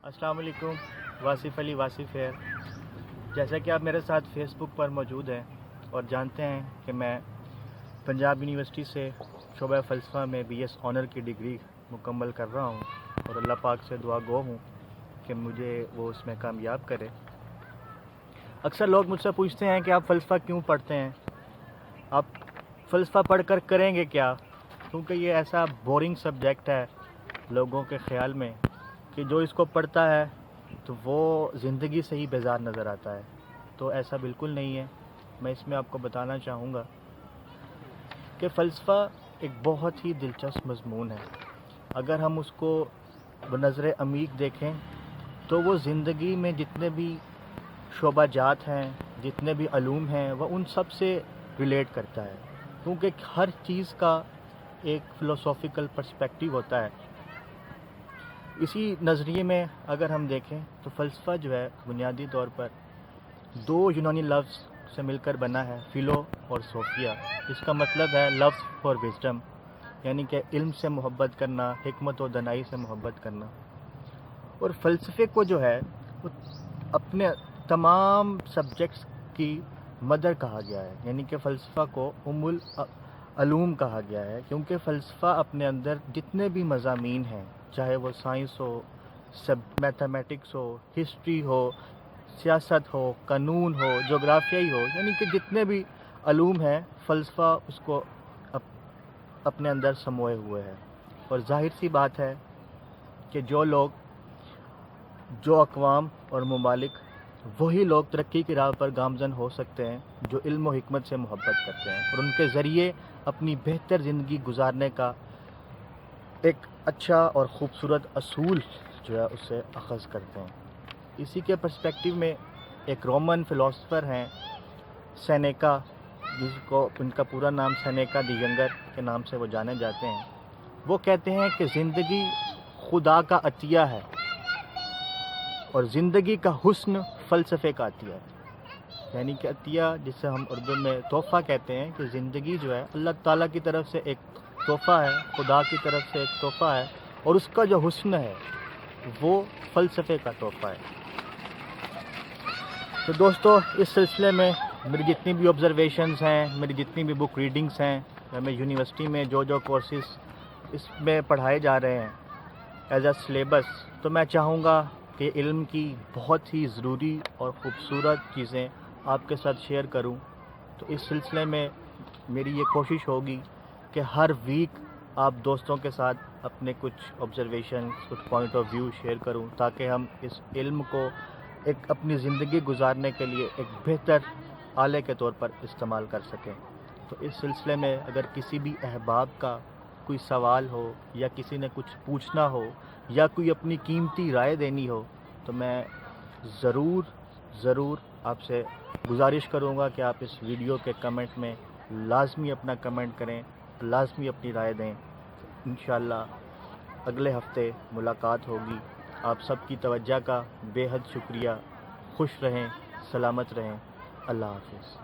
अस्सलाम वालेकुम। वासिफ़ अली वासिफ़ है। जैसा कि आप मेरे साथ फेसबुक पर मौजूद हैं और जानते हैं कि मैं पंजाब यूनिवर्सिटी से शोबा फ़लसफ़ा में BS ऑनर की डिग्री मुकम्मल कर रहा हूँ और अल्लाह पाक से दुआ गो हूँ कि मुझे वो उसमें कामयाब करे। अक्सर लोग मुझसे पूछते हैं कि आप फ़लसफ़ा क्यों पढ़ते हैं, आप फ़लसफ़ा पढ़ कर करेंगे क्या, क्योंकि ये ऐसा बोरिंग सब्जेक्ट है लोगों के ख़्याल में कि जो इसको पढ़ता है तो वो ज़िंदगी से ही बेजार नज़र आता है। तो ऐसा बिल्कुल नहीं है। मैं इसमें आपको बताना चाहूँगा कि फ़लसफ़ा एक बहुत ही दिलचस्प मज़मून है। अगर हम उसको बनज़र अमीक देखें तो वो ज़िंदगी में जितने भी शोबाजात हैं, जितने भी अलूम हैं, वह उन सब से रिलेट करता है, क्योंकि हर चीज़ का एक फ़िलोसॉफ़िकल पर्सपेक्टिव होता है। इसी नज़रिए में अगर हम देखें तो फ़लसफ़ा जो है बुनियादी तौर पर दो यूनानी लफ्ज़ से मिलकर बना है, फ़िलो और सोफ़िया। इसका मतलब है लव्स फॉर विज़डम, यानी कि इल्म से मोहब्बत करना, हिकमत और दनाई से मोहब्बत करना। और फ़लसफ़े को जो है वो अपने तमाम सब्जेक्ट्स की मदर कहा गया है, यानी कि फ़लसफ़ा को उम्मुल अलूम कहा गया है, क्योंकि फ़लसफ़ा अपने अंदर जितने भी मज़ामीन हैं, चाहे वो साइंस हो, सब मैथमेटिक्स हो, हिस्ट्री हो, सियासत हो, कानून हो, जोग्राफियाई हो, यानी कि जितने भी अलूम हैं फ़लसफ़ा उसको अपने अंदर समोए हुए है। और ज़ाहिर सी बात है कि जो अक़वाम और ममालिक वही लोग तरक्की की राह पर गामज़न हो सकते हैं जो इल्म और हिकमत से मोहब्बत करते हैं और उनके ज़रिए अपनी बेहतर ज़िंदगी गुजारने का एक अच्छा और ख़ूबसूरत असूल जो है उससे अख़ज़ करते हैं। इसी के पर्सपेक्टिव में एक रोमन फ़िलासफ़र हैं सेनेका, जिसको उनका पूरा नाम सेनेका द यंगर के नाम से वो जाने जाते हैं। वो कहते हैं कि ज़िंदगी खुदा का अतिया है और ज़िंदगी का हुस्न फ़लसफ़े का अतिया है। यानी कि अतिया जिसे हम उर्दू में तोहफ़ा कहते हैं, कि ज़िंदगी जो है अल्लाह ताला की तरफ से एक तोहफ़ा है, खुदा की तरफ से एक तोहफ़ा है, और उसका जो हुस्न है वो फ़लसफ़े का तोहफ़ा है। तो दोस्तों, इस सिलसिले में मेरी जितनी भी ऑब्ज़र्वेशंस हैं, मेरी जितनी भी बुक रीडिंग्स हैं, हमें यूनिवर्सिटी में जो कोर्सेज़ इसमें पढ़ाए जा रहे हैं एज अ सिलेबस, तो मैं चाहूँगा कि इल्म की बहुत ही ज़रूरी और ख़ूबसूरत चीज़ें आपके साथ शेयर करूं। तो इस सिलसिले में मेरी ये कोशिश होगी कि हर वीक आप दोस्तों के साथ अपने कुछ ऑब्ज़र्वेशन, कुछ पॉइंट ऑफ व्यू शेयर करूं, ताकि हम इस इल्म को एक अपनी ज़िंदगी गुजारने के लिए एक बेहतर आले के तौर पर इस्तेमाल कर सकें। तो इस सिलसिले में अगर किसी भी अहबाब का कोई सवाल हो या किसी ने कुछ पूछना हो या कोई अपनी कीमती राय देनी हो, तो मैं ज़रूर आपसे गुजारिश करूँगा कि आप इस वीडियो के कमेंट में लाज़मी अपना कमेंट करें, लाज़मी अपनी राय दें। इंशाअल्लाह अगले हफ़्ते मुलाकात होगी। आप सबकी तवज्जो का बेहद शुक्रिया। खुश रहें, सलामत रहें। अल्लाह हाफ़िज़।